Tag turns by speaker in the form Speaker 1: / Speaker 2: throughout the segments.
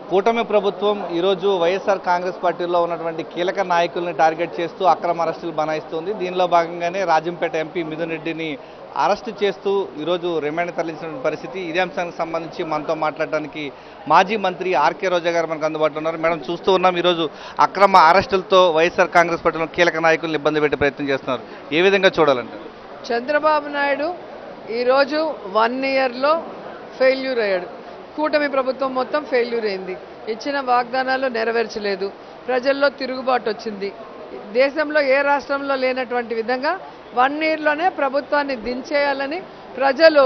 Speaker 1: కూటమి ప్రభుత్వం ఈరోజు వైఎస్ఆర్ కాంగ్రెస్ పార్టీలో ఉన్నటువంటి కీలక నాయకుల్ని టార్గెట్ చేస్తూ అక్రమ అరెస్టులు బనాయిస్తుంది. దీనిలో భాగంగానే రాజంపేట ఎంపీ మిథున్ రెడ్డిని అరెస్టు చేస్తూ ఈరోజు రిమాండ్ తరలించిన పరిస్థితి. ఇదే అంశానికి సంబంధించి మనతో మాట్లాడడానికి మాజీ మంత్రి ఆర్కే రోజా గారు మనకు అందుబాటులో ఉన్నారు. మేడం, చూస్తూ ఉన్నాం ఈరోజు అక్రమ అరెస్టులతో వైఎస్ఆర్ కాంగ్రెస్ పార్టీలో కీలక నాయకులను ఇబ్బంది పెట్టే ప్రయత్నం చేస్తున్నారు. ఏ విధంగా చూడాలంటే?
Speaker 2: చంద్రబాబు నాయుడు ఈరోజు 1 ఇయర్లో ఫెయిల్యూర్ అయ్యాడు. కూటమి ప్రభుత్వం మొత్తం ఫెయిల్యూర్ అయింది. ఇచ్చిన వాగ్దానాలు నెరవేర్చలేదు. ప్రజల్లో తిరుగుబాటు వచ్చింది. దేశంలో ఏ రాష్ట్రంలో లేనటువంటి విధంగా 1 ఇయర్లోనే ప్రభుత్వాన్ని దించేయాలని ప్రజలు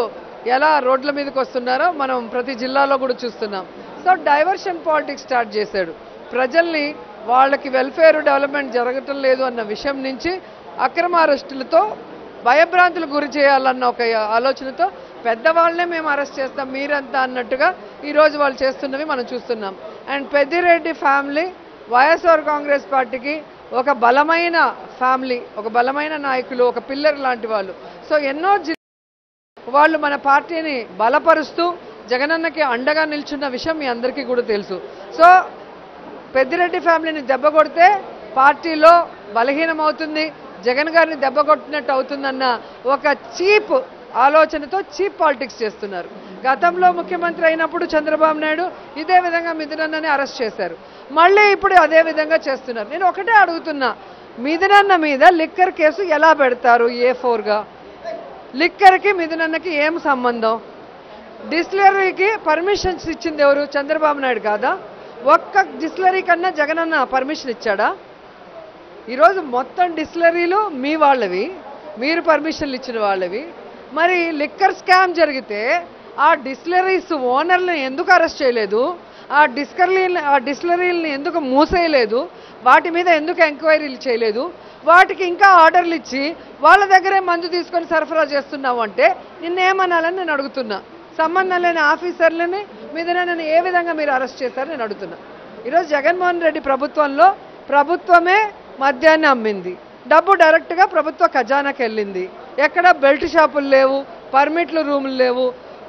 Speaker 2: ఎలా రోడ్ల మీదకి వస్తున్నారో మనం ప్రతి జిల్లాలో కూడా చూస్తున్నాం. సో డైవర్షన్ పాలిటిక్స్ స్టార్ట్ చేశాడు. ప్రజల్ని వాళ్ళకి వెల్ఫేర్ డెవలప్మెంట్ జరగటం లేదు అన్న విషయం నుంచి అక్రమ అరెస్టులతో భయభ్రాంతులు గురి చేయాలన్న ఒక ఆలోచనతో పెద్దవాళ్ళనే మేము అరెస్ట్ చేస్తాం మీరంతా అన్నట్టుగా ఈరోజు వాళ్ళు చేస్తున్నవి మనం చూస్తున్నాం. అండ్ పెద్దిరెడ్డి ఫ్యామిలీ వైఎస్ఆర్ కాంగ్రెస్ పార్టీకి ఒక బలమైన ఫ్యామిలీ, ఒక బలమైన నాయకులు, ఒక పిల్లర్ లాంటి వాళ్ళు. సో ఎన్నో వాళ్ళు మన పార్టీని బలపరుస్తూ జగనన్నకి అండగా నిల్చున్న విషయం మీ అందరికీ కూడా తెలుసు. సో పెద్దిరెడ్డి ఫ్యామిలీని దెబ్బ కొడితే పార్టీలో బలహీనమవుతుంది, జగన్ గారిని దెబ్బ కొట్టినట్టు అవుతుందన్న ఒక చీప్ ఆలోచనతో చీప్ పాలిటిక్స్ చేస్తున్నారు. గతంలో ముఖ్యమంత్రి అయినప్పుడు చంద్రబాబు నాయుడు ఇదే విధంగా మిథునన్నని అరెస్ట్ చేశారు. మళ్ళీ ఇప్పుడు అదే విధంగా చేస్తున్నారు. నేను ఒకటే అడుగుతున్నా, మిథునన్న మీద లిక్కర్ కేసు ఎలా పెడతారు? A4గా లిక్కర్కి మిథునన్నకి ఏం సంబంధం? డిస్టిలరీకి పర్మిషన్స్ ఇచ్చింది ఎవరు? చంద్రబాబు నాయుడు కాదా? ఒక్క డిస్టిలరీ కన్నా జగనన్న పర్మిషన్ ఇచ్చాడా? ఈరోజు మొత్తం డిస్టిలరీలు మీ వాళ్ళవి, మీరు పర్మిషన్లు ఇచ్చిన వాళ్ళవి. మరి లిక్కర్ స్కామ్ జరిగితే ఆ డిస్టిలరీస్ ఓనర్లను ఎందుకు అరెస్ట్ చేయలేదు? ఆ డిస్టిలరీలను ఎందుకు మూసేయలేదు? వాటి మీద ఎందుకు ఎంక్వైరీలు చేయలేదు? వాటికి ఇంకా ఆర్డర్లు ఇచ్చి వాళ్ళ దగ్గరే మందు తీసుకొని సరఫరా చేస్తున్నావు అంటే నిన్నేమనాలని నేను అడుగుతున్నా. సంబంధం లేని ఆఫీసర్లని మీదనని ఏ విధంగా మీరు అరెస్ట్ చేశారని నేను అడుగుతున్నా. ఈరోజు జగన్మోహన్ రెడ్డి ప్రభుత్వంలో ప్రభుత్వమే మద్యాన్ని అమ్మింది, డబ్బు డైరెక్ట్గా ప్రభుత్వ ఖజానాకి వెళ్ళింది. ఎక్కడ బెల్ట్ షాపులు లేవు, పర్మిట్లు రూములు లేవు.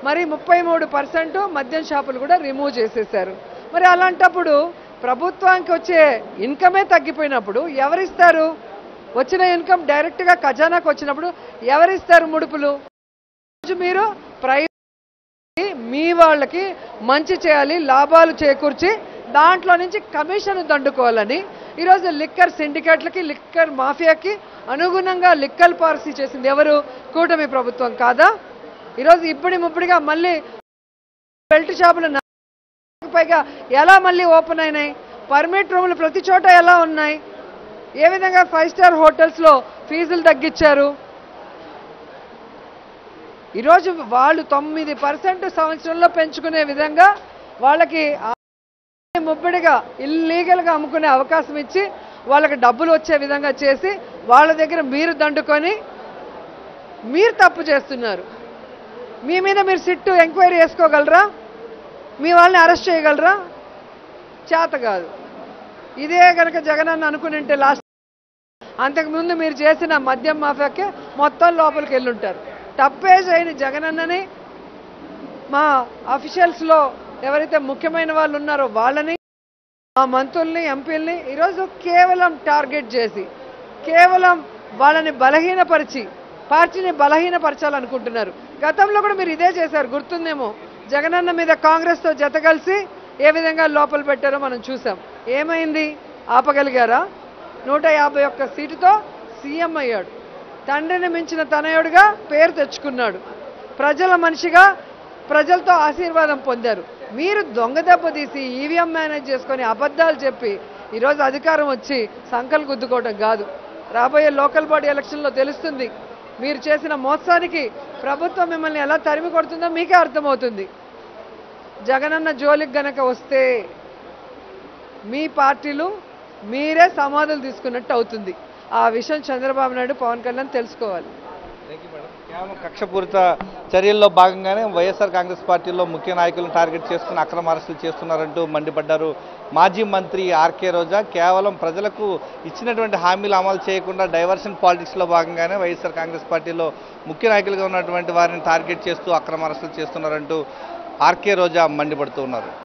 Speaker 2: మరి 33% మద్యం షాపులు కూడా రిమూవ్ చేసేశారు. మరి అలాంటప్పుడు ప్రభుత్వానికి వచ్చే ఇన్కమే తగ్గిపోయినప్పుడు ఎవరిస్తారు? వచ్చిన ఇన్కమ్ డైరెక్ట్గా ఖజానాకు వచ్చినప్పుడు ఎవరిస్తారు ముడుపులు? మీరు మీ వాళ్ళకి మంచి చేయాలి, లాభాలు చేకూర్చి దాంట్లో నుంచి కమిషన్ దండుకోవాలని ఈరోజు లిక్కర్ సిండికేట్లకి, లిక్కర్ మాఫియాకి అనుగుణంగా లిక్కర్ పాలసీ చేసింది ఎవరు? కూటమి ప్రభుత్వం కాదా? ఈరోజు ఇప్పుడిగా మళ్ళీ బెల్ట్ షాపులు పైగా ఎలా మళ్ళీ ఓపెన్ అయినాయి? పర్మిట్ రూములు ప్రతి చోట ఎలా ఉన్నాయి? ఏ విధంగా 5 స్టార్ హోటల్స్లో ఫీజులు తగ్గించారు? ఈరోజు వాళ్ళు 9% సంవత్సరంలో పెంచుకునే విధంగా వాళ్ళకి ముబ్బడిగా ఇల్లీగల్గా అమ్ముకునే అవకాశం ఇచ్చి వాళ్ళకి డబ్బులు వచ్చే విధంగా చేసి వాళ్ళ దగ్గర మీరు దండుకొని మీరు తప్పు చేస్తున్నారు. మీ మీద మీరు సిట్టు ఎంక్వైరీ చేసుకోగలరా? మీ వాళ్ళని అరెస్ట్ చేయగలరా? చేత కాదు. ఇదే కనుక జగనన్న అనుకుని లాస్ట్ అంతకుముందు మీరు చేసిన మద్యం మాఫియాకే మొత్తం లోపలికి వెళ్ళుంటారు. తప్పే చేయని జగనన్నని మా అఫీషియల్స్లో ఎవరైతే ముఖ్యమైన వాళ్ళు ఉన్నారో వాళ్ళని, ఆ మంత్రుల్ని, ఎంపీల్ని ఈరోజు కేవలం టార్గెట్ చేసి కేవలం వాళ్ళని బలహీనపరిచి పార్టీని బలహీనపరచాలనుకుంటున్నారు. గతంలో కూడా మీరు ఇదే చేశారు, గుర్తుందేమో. జగనన్న మీద కాంగ్రెస్తో జత కలిసి ఏ విధంగా లోపల పెట్టారో మనం చూసాం. ఏమైంది? ఆపగలిగారా? 151 సీటుతో సీఎం అయ్యాడు. తండ్రిని మించిన తనయుడిగా పేరు తెచ్చుకున్నాడు. ప్రజల మనిషిగా ప్రజలతో ఆశీర్వాదం పొందారు. మీరు దొంగ దెబ్బ తీసి ఈవీఎం మేనేజ్ చేసుకొని అబద్ధాలు చెప్పి ఈరోజు అధికారం వచ్చి సంకలు గుద్దుకోవడం కాదు. రాబోయే లోకల్ బాడీ ఎలక్షన్లో తెలుస్తుంది. మీరు చేసిన మోసానికి ప్రభుత్వం మిమ్మల్ని ఎలా తరిమి కొడుతుందో మీకే అర్థమవుతుంది. జగనన్న జోలికి గనక వస్తే మీ పార్టీలు మీరే సమాధులు తీసుకున్నట్టు అవుతుంది. ఆ విషయం చంద్రబాబు నాయుడు, పవన్ కళ్యాణ్ తెలుసుకోవాలి.
Speaker 1: కేవలం కక్షపూరిత చర్యల్లో భాగంగానే వైఎస్ఆర్ కాంగ్రెస్ పార్టీలో ముఖ్య నాయకులను టార్గెట్ చేసుకుని అక్రమ అరెస్టులు చేస్తున్నారంటూ మండిపడ్డారు మాజీ మంత్రి ఆర్కే రోజా. కేవలం ప్రజలకు ఇచ్చినటువంటి హామీలు అమలు చేయకుండా డైవర్షన్ పాలిటిక్స్లో భాగంగానే వైఎస్ఆర్ కాంగ్రెస్ పార్టీలో ముఖ్య నాయకులుగా ఉన్నటువంటి వారిని టార్గెట్ చేస్తూ అక్రమ అరెస్టులు చేస్తున్నారంటూ ఆర్కే రోజా మండిపడుతూ ఉన్నారు.